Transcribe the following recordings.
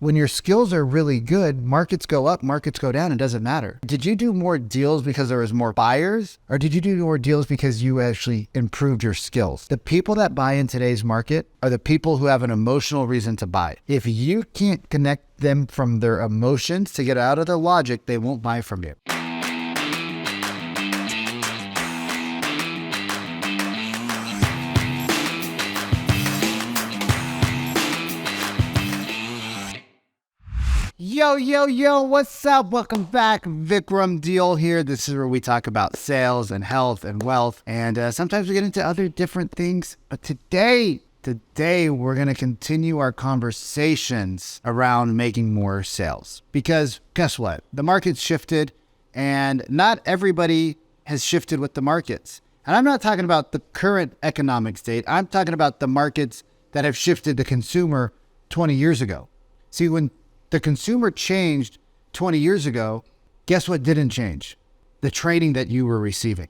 When your skills are really good, markets go up, markets go down, it doesn't matter. Did you do more deals because there was more buyers, or did you do more deals because you actually improved your skills? The people that buy in today's market are the people who have an emotional reason to buy. If you can't connect them from their emotions to get out of the logic, they won't buy from you. Yo, what's up? Welcome back. Vikram, Deol here. This is where we talk about sales and health and wealth. And sometimes we get into other different things. But today we're going to continue our conversations around making more sales. Because guess what? The market's shifted and not everybody has shifted with the markets. And I'm not talking about the current economic state. I'm talking about the markets that have shifted the consumer 20 years ago. See, when the consumer changed 20 years ago, guess what didn't change? The training that you were receiving.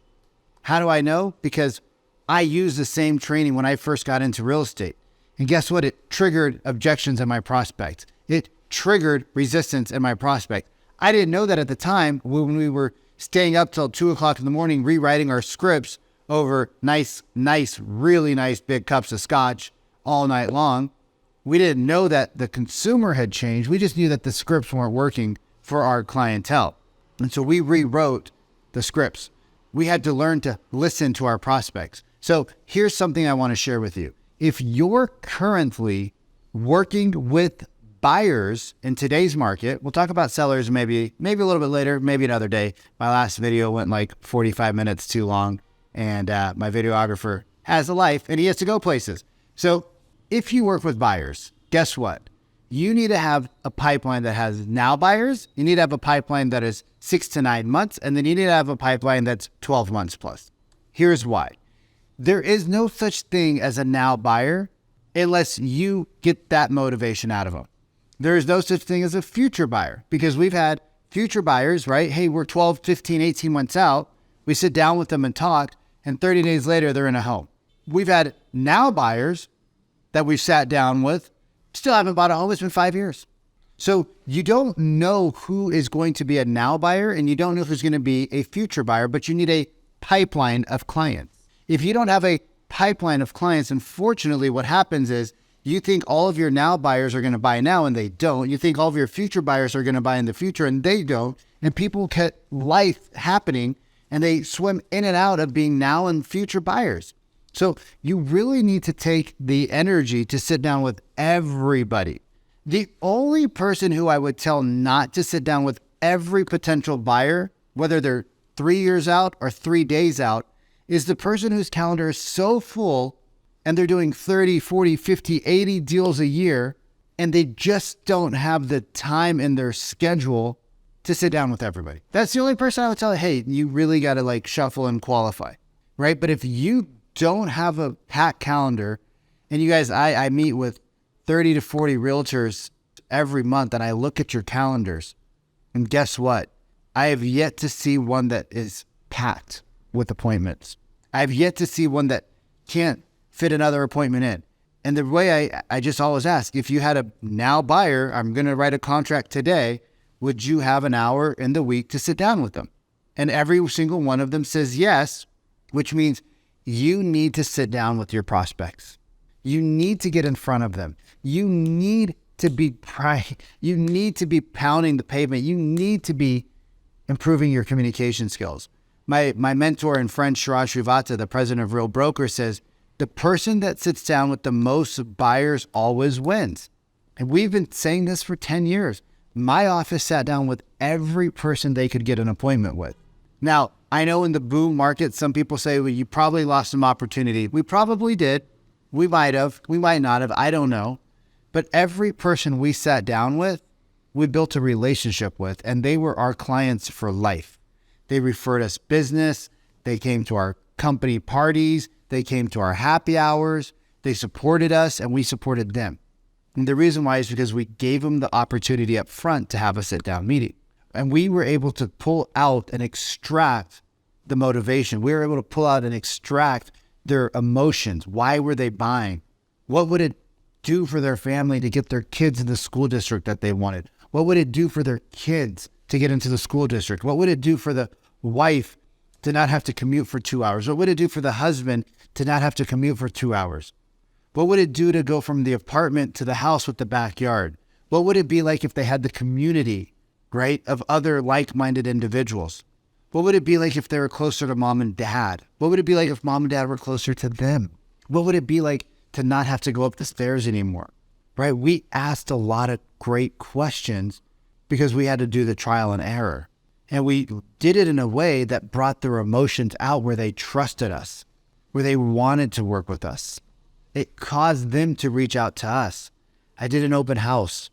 How do I know? Because I used the same training when I first got into real estate. And guess what? It triggered objections in my prospect. It triggered resistance in my prospect. I didn't know that at the time when we were staying up till 2 o'clock in the morning, rewriting our scripts over really nice big cups of scotch all night long. We didn't know that the consumer had changed. We just knew that the scripts weren't working for our clientele. And so we rewrote the scripts. We had to learn to listen to our prospects. So here's something I want to share with you. If you're currently working with buyers in today's market, we'll talk about sellers maybe a little bit later, maybe another day. My last video went like 45 minutes too long, and my videographer has a life and he has to go places. So if you work with buyers, guess what? You need to have a pipeline that has now buyers. You need to have a pipeline that is 6 to 9 months, and then you need to have a pipeline that's 12 months plus. Here's why. There is no such thing as a now buyer unless you get that motivation out of them. There is no such thing as a future buyer, because we've had future buyers, right? Hey, we're 12, 15, 18 months out. We sit down with them and talk, and 30 days later, they're in a home. We've had now buyers that we've sat down with, still haven't bought a home. It's been 5 years. So you don't know who is going to be a now buyer, and you don't know who's going to be a future buyer, but you need a pipeline of clients. If you don't have a pipeline of clients, unfortunately, what happens is you think all of your now buyers are going to buy now, and they don't. You think all of your future buyers are going to buy in the future, and they don't. And people get life happening, and they swim in and out of being now and future buyers. So you really need to take the energy to sit down with everybody. The only person who I would tell not to sit down with every potential buyer, whether they're 3 years out or 3 days out, is the person whose calendar is so full and they're doing 30, 40, 50, 80 deals a year, and they just don't have the time in their schedule to sit down with everybody. That's the only person I would tell, hey, you really got to shuffle and qualify, right? But if you don't have a packed calendar, and you guys, I meet with 30 to 40 realtors every month, and I look at your calendars, and guess what? I have yet to see one that is packed with appointments. I have yet to see one that can't fit another appointment in. And the way I just always ask, if you had a now buyer, I'm going to write a contract today, would you have an hour in the week to sit down with them? And every single one of them says yes, which means you need to sit down with your prospects. You need to get in front of them. You need to be pounding the pavement. You need to be improving your communication skills. My mentor and friend Shiraj Shrivata, the president of Real Broker, says the person that sits down with the most buyers always wins. And we've been saying this for 10 years. My office sat down with every person they could get an appointment with. Now, I know in the boom market, some people say, well, you probably lost some opportunity. We probably did. We might have. We might not have. I don't know. But every person we sat down with, we built a relationship with, and they were our clients for life. They referred us business. They came to our company parties. They came to our happy hours. They supported us, and we supported them. And the reason why is because we gave them the opportunity up front to have a sit-down meeting. And we were able to pull out and extract the motivation. We were able to pull out and extract their emotions. Why were they buying? What would it do for their family to get their kids in the school district that they wanted? What would it do for their kids to get into the school district? What would it do for the wife to not have to commute for 2 hours? What would it do for the husband to not have to commute for 2 hours? What would it do to go from the apartment to the house with the backyard? What would it be like if they had the community, right, of other like-minded individuals? What would it be like if they were closer to mom and dad? What would it be like if mom and dad were closer to them? What would it be like to not have to go up the stairs anymore, right? We asked a lot of great questions because we had to do the trial and error. And we did it in a way that brought their emotions out where they trusted us, where they wanted to work with us. It caused them to reach out to us. I did an open house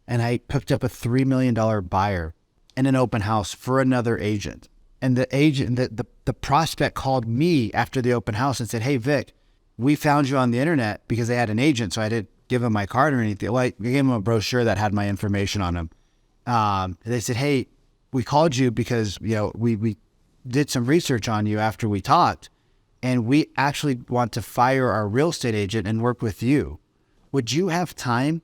and I picked up a $3 million buyer in an open house for another agent. And the agent, the prospect called me after the open house and said, "Hey, Vic, we found you on the internet," because they had an agent. So I didn't give him my card or anything. Well, I gave him a brochure that had my information on him. They said, "Hey, we called you because, we did some research on you after we talked, and we actually want to fire our real estate agent and work with you. Would you have time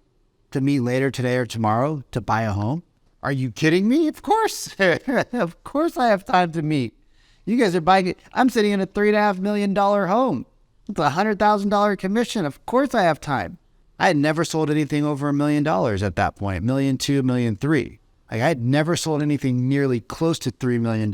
to meet later today or tomorrow to buy a home?" Are you kidding me? Of course. Of course I have time to meet. You guys are buying it. I'm sitting in a $3.5 million home. It's a $100,000 commission. Of course I have time. I had never sold anything over $1 million at that point. $1.2 million, $1.3 million. I had never sold anything nearly close to $3 million.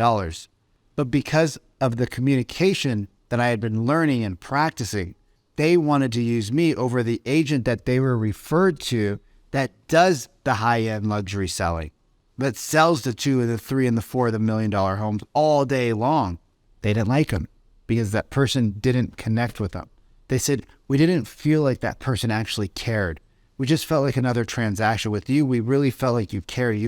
But because of the communication that I had been learning and practicing, they wanted to use me over the agent that they were referred to that does the high-end luxury selling, that sells the 2 and the 3 and the 4 of the $1 million homes all day long. They didn't like them because that person didn't connect with them. They said, "We didn't feel like that person actually cared. We just felt like another transaction. With you, we really felt like you cared.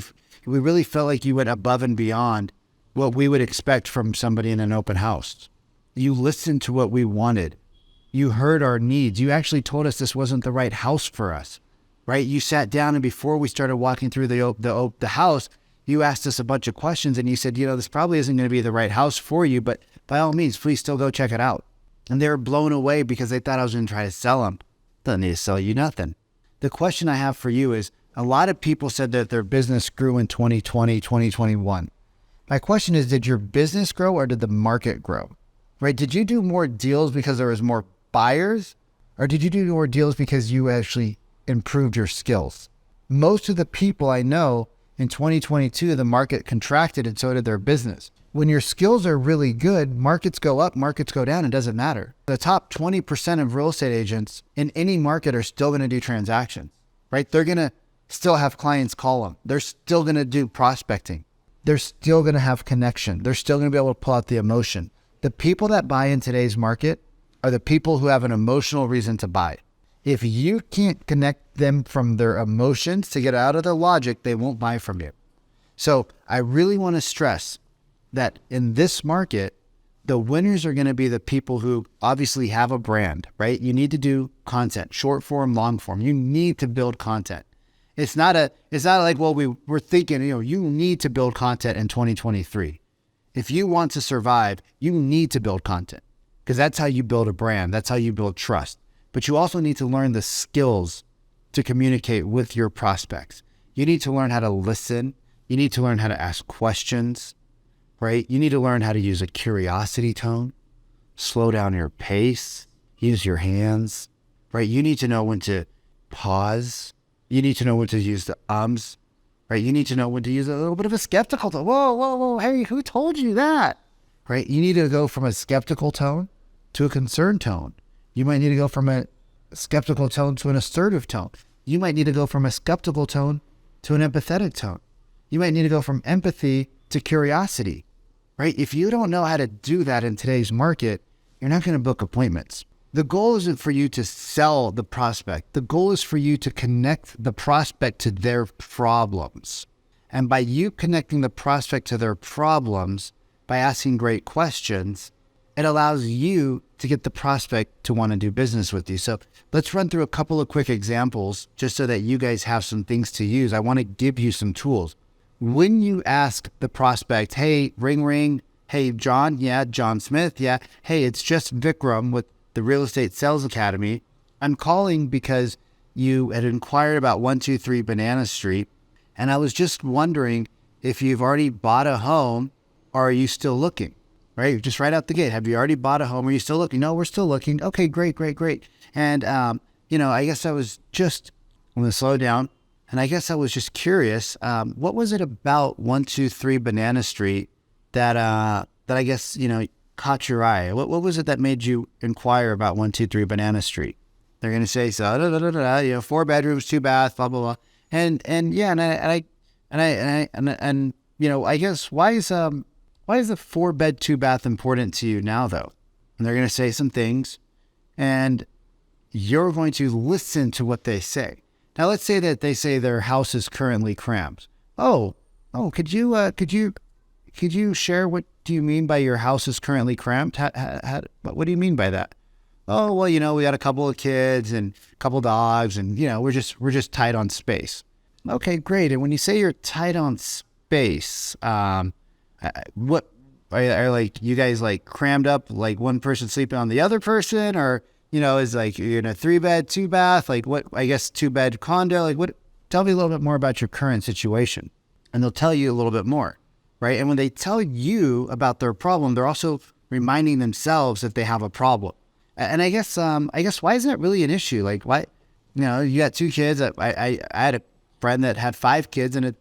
We really felt like you went above and beyond what we would expect from somebody in an open house. You listened to what we wanted. You heard our needs. You actually told us this wasn't the right house for us." Right? You sat down, and before we started walking through the house, you asked us a bunch of questions, and you said, "This probably isn't going to be the right house for you, but by all means, please still go check it out." And they were blown away because they thought I was going to try to sell them. Doesn't need to sell you nothing. The question I have for you is, a lot of people said that their business grew in 2020, 2021. My question is, did your business grow or did the market grow? Right? Did you do more deals because there was more buyers, or did you do more deals because you actually improved your skills? Most of the people I know in 2022, the market contracted and so did their business. When your skills are really good, markets go up, markets go down, it doesn't matter. The top 20% of real estate agents in any market are still going to do transactions, right? They're going to still have clients call them. They're still going to do prospecting. They're still going to have connection. They're still going to be able to pull out the emotion. The people that buy in today's market are the people who have an emotional reason to buy. If you can't connect them from their emotions to get out of their logic, they won't buy from you. So I really want to stress that in this market, the winners are going to be the people who obviously have a brand, right? You need to do content, short form, long form. You need to build content. It's not like, well, we're thinking, you need to build content in 2023. If you want to survive, you need to build content because that's how you build a brand. That's how you build trust. But you also need to learn the skills to communicate with your prospects. You need to learn how to listen. You need to learn how to ask questions, right? You need to learn how to use a curiosity tone, slow down your pace, use your hands, right? You need to know when to pause. You need to know when to use the ums, right? You need to know when to use a little bit of a skeptical tone. Whoa, hey, who told you that, right? You need to go from a skeptical tone to a concerned tone. You might need to go from a skeptical tone to an assertive tone. You might need to go from a skeptical tone to an empathetic tone. You might need to go from empathy to curiosity, right? If you don't know how to do that in today's market, you're not going to book appointments. The goal isn't for you to sell the prospect. The goal is for you to connect the prospect to their problems. And by you connecting the prospect to their problems, by asking great questions, it allows you to get the prospect to want to do business with you. So let's run through a couple of quick examples just so that you guys have some things to use. I want to give you some tools. When you ask the prospect, "Hey, ring, ring. Hey, John. Yeah, John Smith. Yeah. Hey, it's just Vikram with the Real Estate Sales Academy. I'm calling because you had inquired about 123 Banana Street, and I was just wondering if you've already bought a home or are you still looking, right? Just right out the gate. Have you already bought a home? Or are you still looking? No, we're still looking. Okay, great. And, I guess I'm going to slow down. And I guess I was just curious, what was it about 123 Banana Street that I guess, caught your eye? What was it that made you inquire about 123 Banana Street? They're going to say, 4 bedrooms, 2 baths, blah, blah, blah. I guess why is a 4-bed, 2-bath important to you now though? And they're going to say some things and you're going to listen to what they say. Now, let's say that they say their house is currently cramped. Could you share what do you mean by your house is currently cramped? What do you mean by that? Oh, well, we got a couple of kids and a couple of dogs and, we're just tight on space. Okay, great. And when you say you're tight on space, what are like, you guys like crammed up, like one person sleeping on the other person, or, is like you're in a 3-bed, 2-bath, like what, I guess 2-bed condo, like what, tell me a little bit more about your current situation. And they'll tell you a little bit more, right? And when they tell you about their problem, they're also reminding themselves that they have a problem. And I guess why isn't it really an issue? Like why, you got 2 kids. I had a friend that had 5 kids in a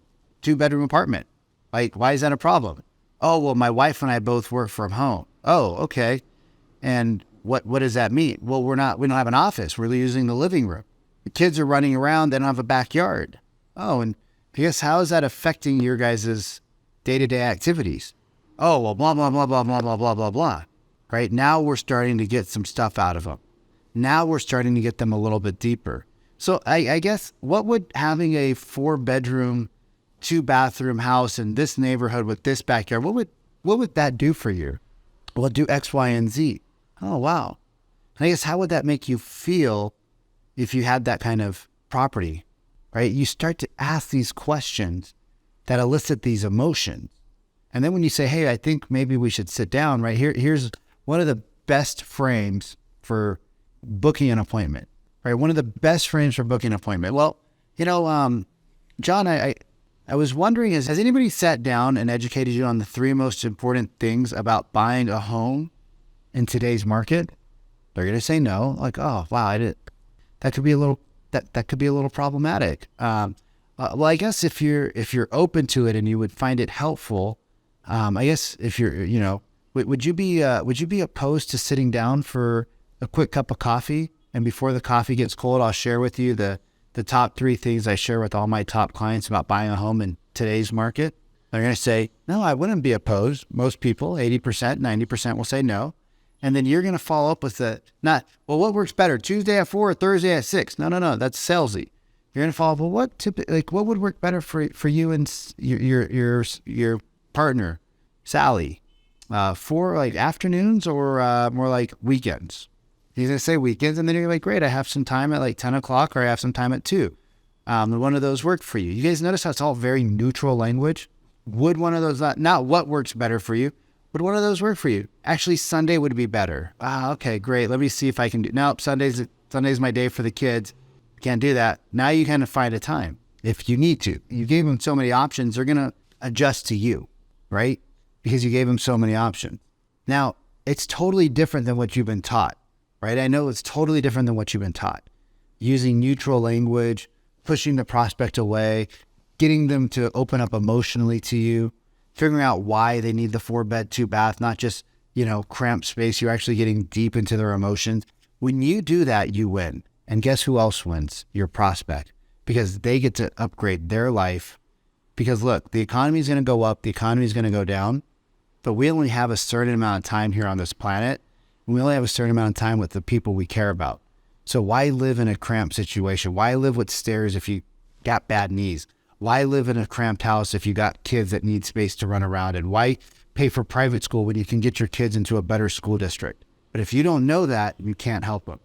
2-bedroom apartment. Like, why is that a problem? Oh, well, my wife and I both work from home. Oh, okay. And what does that mean? Well, we don't have an office. We're using the living room. The kids are running around. They don't have a backyard. Oh, and I guess how is that affecting your guys' day-to-day activities? Oh, well, blah, blah, blah, blah, blah, blah, blah, blah, blah. Right? Now we're starting to get some stuff out of them. Now we're starting to get them a little bit deeper. So I guess what would having a 4-bedroom, 2-bathroom house in this neighborhood with this backyard, what would that do for you? Well, do X, Y, and Z. Oh, wow. And I guess how would that make you feel if you had that kind of property, right? You start to ask these questions that elicit these emotions. And then when you say, hey, I think maybe we should sit down, right? Here's one of the best frames for booking an appointment, right? One of the best frames for booking an appointment. Well, John, I was wondering, has anybody sat down and educated you on the 3 most important things about buying a home in today's market? They're going to say no. Like, oh, wow, that could be a little problematic. Well, I guess if you're open to it and you would find it helpful, I guess if you're, would you be opposed to sitting down for a quick cup of coffee? And before the coffee gets cold, I'll share with you the top 3 things I share with all my top clients about buying a home in today's market. They're going to say, no, I wouldn't be opposed. Most people, 80%, 90% will say no. And then you're going to follow up with what works better, Tuesday at 4 or Thursday at 6? No, that's salesy. You're going to follow up, well, what would work better for you and your partner, Sally, for like afternoons or more like weekends? He's going to say weekends, and then you're like, great, I have some time at like 10 o'clock or I have some time at 2. Would one of those work for you? You guys notice how it's all very neutral language? Would one of those, not what works better for you, would one of those work for you? Actually, Sunday would be better. Okay, great. Let me see if I can do, nope, Sunday's my day for the kids. Can't do that. Now you kind of find a time if you need to. You gave them so many options, they're going to adjust to you, right? Because you gave them so many options. Now, it's totally different than what you've been taught, right? I know it's totally different than what you've been taught. Using neutral language, pushing the prospect away, getting them to open up emotionally to you, figuring out why they need the 4-bed, 2-bath, not just, cramped space. You're actually getting deep into their emotions. When you do that, you win. And guess who else wins? Your prospect, because they get to upgrade their life. Because look, the economy is going to go up, the economy is going to go down, but we only have a certain amount of time here on this planet. And we only have a certain amount of time with the people we care about. So why live in a cramped situation? Why live with stairs if you got bad knees? Why live in a cramped house if you got kids that need space to run around? And why pay for private school when you can get your kids into a better school district? But if you don't know that, you can't help them.